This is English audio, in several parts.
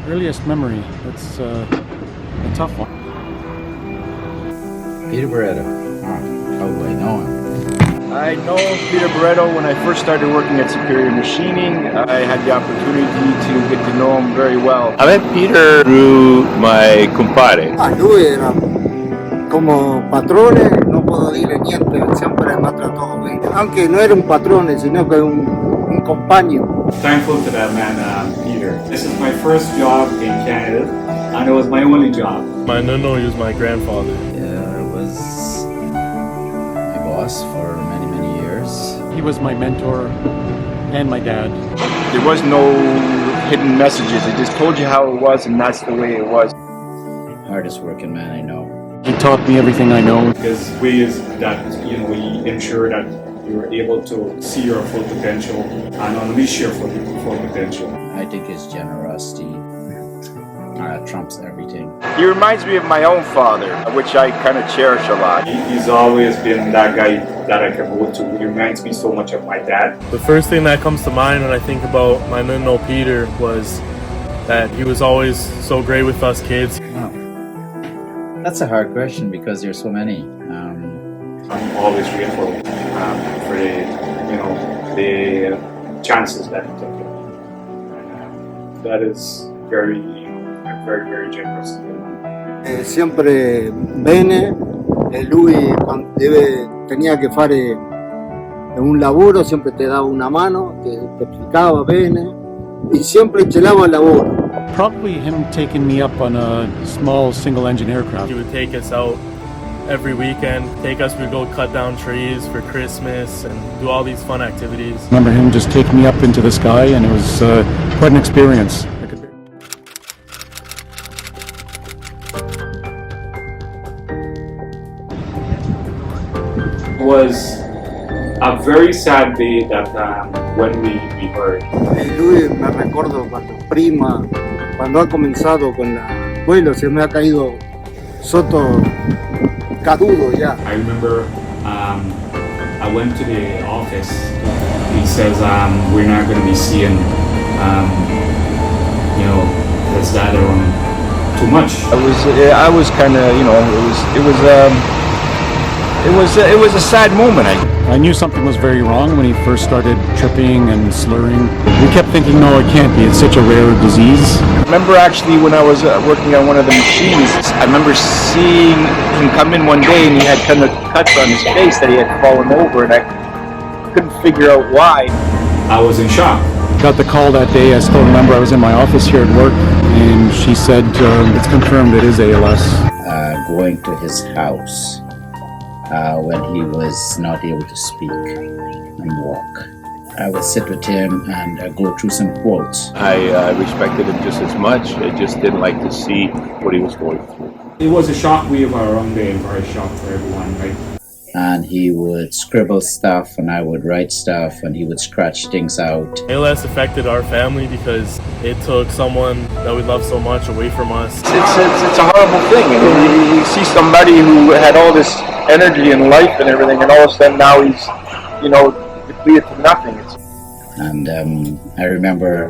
Earliest memory. That's a tough one. Peter Boaretto. How do I know him? I know Peter Boaretto when I first started working at Superior Machining. I had the opportunity to get to know him very well. I met Peter through my compadre. Lui era como patrone, no puedo dire niente, siempre me trató bien. Aunque no era un patrone, sino que un compañero. Thankful to that man, Peter. This is my first job in Canada, and it was my only job. My nunno, he was my grandfather. Yeah, it was my boss for many, many years. He was my mentor and my dad. There was no hidden messages. It just told you how it was, and that's the way it was. Hardest working man I know. He taught me everything I know. His ways that, we ensure that you're able to see your full potential and unleash your full potential. I think his generosity trumps everything. He reminds me of my own father, which I kind of cherish a lot. He's always been that guy that I can go to. He reminds me so much of my dad. The first thing that comes to mind when I think about my nunno Peter was that he was always so great with us kids. Wow. That's a hard question because there's so many. I'm always grateful for the chances that he took. That is very, very, very generous. Siempre bene, lui quando tenía che fare un lavoro sempre te dava una mano, te explicava bene e sempre celava il lavoro. Probably him taking me up on a small single-engine aircraft. He would take us out every weekend, we'd go cut down trees for Christmas and do all these fun activities. I remember him just taking me up into the sky, and it was quite an experience. It was a very sad day that when we heard. Lui me recuerdo cuando ha comenzado con la vuelo, se me ha caído soto cadudo ya. I remember I went to the office. He says we're not going to be seeing his dad around too much. I was kind of, it was a sad moment. I knew something was very wrong when he first started tripping and slurring. We kept thinking, no, it can't be. It's such a rare disease. I remember actually when I was working on one of the machines, I remember seeing him come in one day and he had kind of cuts on his face that he had fallen over, and I couldn't figure out why. I was in shock. Got the call that day. I still remember I was in my office here at work, and she said, it's confirmed it is ALS. Going to his house when he was not able to speak and walk. I would sit with him and go through some quotes. I respected him just as much. I just didn't like to see what he was going through. It was a shock wave around the entire shop for everyone, right? And he would scribble stuff and I would write stuff and he would scratch things out. ALS affected our family because it took someone that we love so much away from us. It's a horrible thing. I mean, you see somebody who had all this energy and life and everything, and all of a sudden now he's, depleted to nothing. And I remember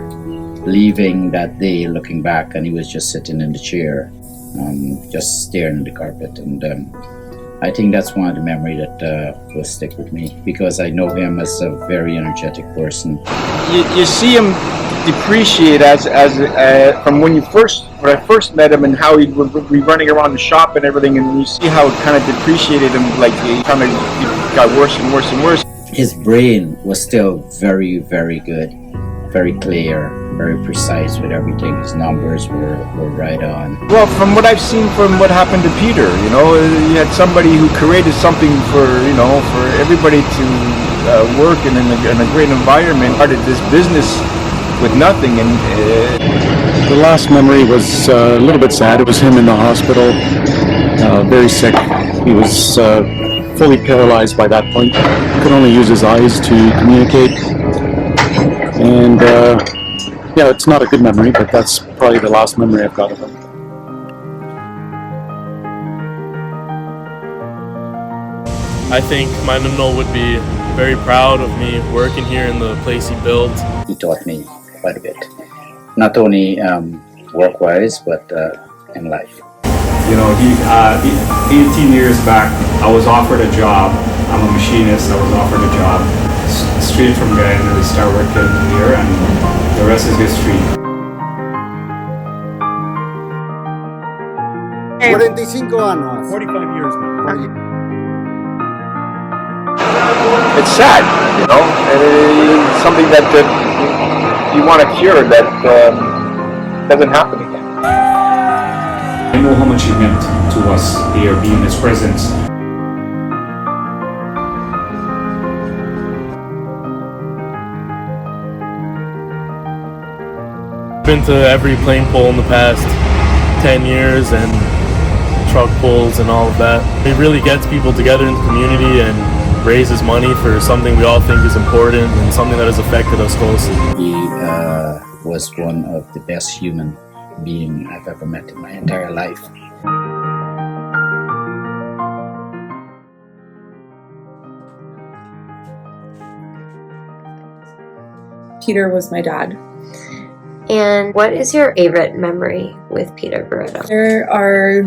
leaving that day, looking back, and he was just sitting in the chair, just staring at the carpet. And I think that's one of the memories that will stick with me because I know him as a very energetic person. You see him depreciate as from when I first met him and how he would be running around the shop and everything, and you see how it kind of depreciated him, like it kind of got worse and worse and worse. His brain was still very, very good, very clear, very precise with everything. His numbers were right on. Well, from what I've seen from what happened to Peter, you had somebody who created something for everybody to work in a great environment, started this business with nothing, and the last memory was a little bit sad. It was him in the hospital, very sick. He was fully paralyzed by that point. Could only use his eyes to communicate. And it's not a good memory, but that's probably the last memory I've got of him. I think my nunno would be very proud of me working here in the place he built. He taught me quite a bit, not only work-wise, but in life. You know, 18 years back, I was offered a job. I'm a machinist. I was offered a job straight from there, and we start working here, and the rest is history. 45 años. 45 years now. It's sad, you know, and it's something that you want to cure that doesn't happen again. I know how much he meant to us here, being his presence. Been to every plane pull in the past 10 years and truck pulls and all of that. It really gets people together in the community and raises money for something we all think is important and something that has affected us closely. He was one of the best human being I've ever met in my entire life. Peter was my dad. And what is your favorite memory with Peter Boaretto? There are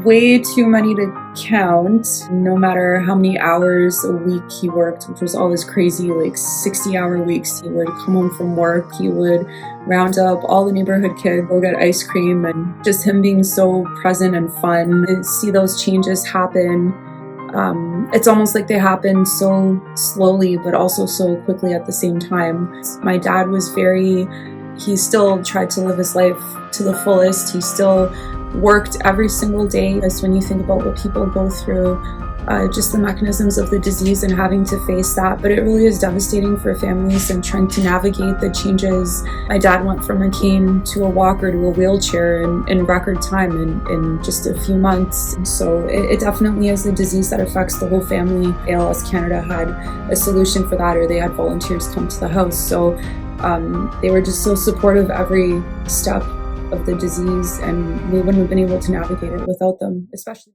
way too many to count. No matter how many hours a week he worked, which was always crazy, like 60-hour weeks. He would come home from work, he would round up all the neighborhood kids, go get ice cream, and just him being so present and fun. To see those changes happen, it's almost like they happened so slowly but also so quickly at the same time. My dad was he still tried to live his life to the fullest. He still worked every single day. Because when you think about what people go through, just the mechanisms of the disease and having to face that, but it really is devastating for families and trying to navigate the changes. My dad went from a cane to a walker to a wheelchair in record time in just a few months. And so it definitely is a disease that affects the whole family. ALS Canada had a solution for that, or they had volunteers come to the house. So they were just so supportive every step of the disease, and we wouldn't have been able to navigate it without them, especially.